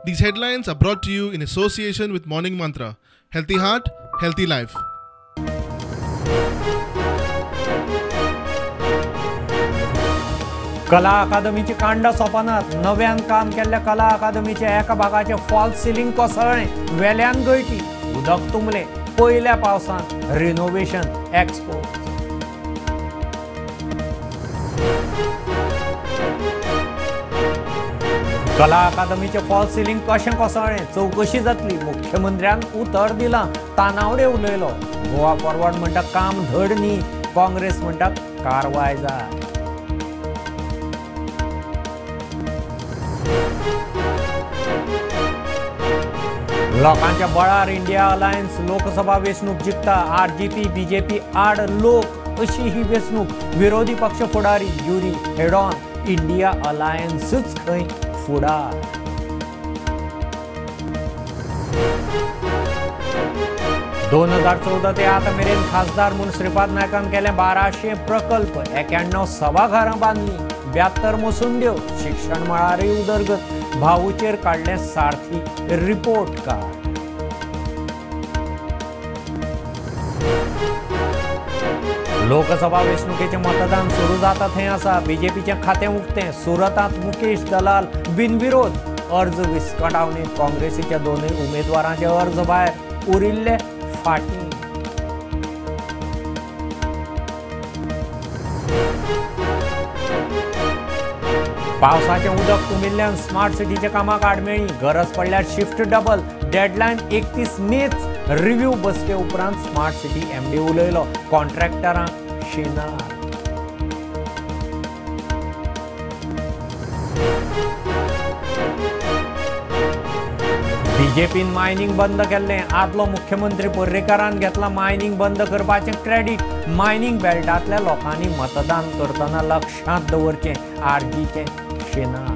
These headlines are brought to you in association with Morning Mantra. Healthy heart, healthy life. कला अकादमीची कांड सोपनात नव्यान काम केल्ल्या कला अकादमीचे एका भागाचे फॉल्स सिलिंग कोसळ्ळे, वेल्यान गळटी, उदक तुंबले, पयल्या पावसान रिनोव्हेशन एक्सपो. कला अकादमीचे फॉल्स सिलिंग कशें कोसळ्ळें, चौकशी जातली. मुख्यमंत्र्यान उतर दिलां, तानावडे उलयलो. गोवा फॉरवर्ड म्हणटा काम धड न्ही, काँग्रेस म्हणटा कारवाय जाय. लोकांच्या बळार इंडिया अलायन्स लोकसभा वेंचणूक जिखता. आरजीपी बीजेपी आड लोक अशी ही वेंचणूक. विरोधी पक्ष फुडारी युरी हेड ऑन, इंडिया अलायन्सच खंय फुडार. दोन 2014 ते आता मेरेन खासदार म्हूण श्रीपाद नायकान केले 1200 प्रकल्प, 91 सभाघरां बांदली, 72 मसुंड्यो, शिक्षण मळारय उदरगत. भाऊचेर काढले सारथी रिपोर्ट कार्ड. लोकसभा वेंचणुकेचे मतदान सुरू जाता थंय आसा. बीजेपीचे खातें उक्तें. सुरतात मुकेश दलाल बिनविरोध. अर्ज विस्कटावनीत. काँग्रेसीच्या दोनूय उमेदवारांचे अर्ज भायर, उरिल्ले फाटीं. पावसाचे उदक तुंबिल्ल्यान स्मार्ट सिटीच्या कामाक आडमेळी. गरज पडल्यार shift double. Deadline 31 match. Review बसके उपरांत स्मार्ट सिटी एमडी उलयलो. कॉन्ट्रॅक्टरांक शिनार. बीजेपीन मायनिंग बंद केल्लें. आदलो मुख्यमंत्री पर्रेकारान घेतला मायनिंग बंद करपाचें क्रेडीट. मायनिंग बेल्टांतल्या लोकांनी मतदान करतना लक्षांत दवरचें, आरजीचें शिनार.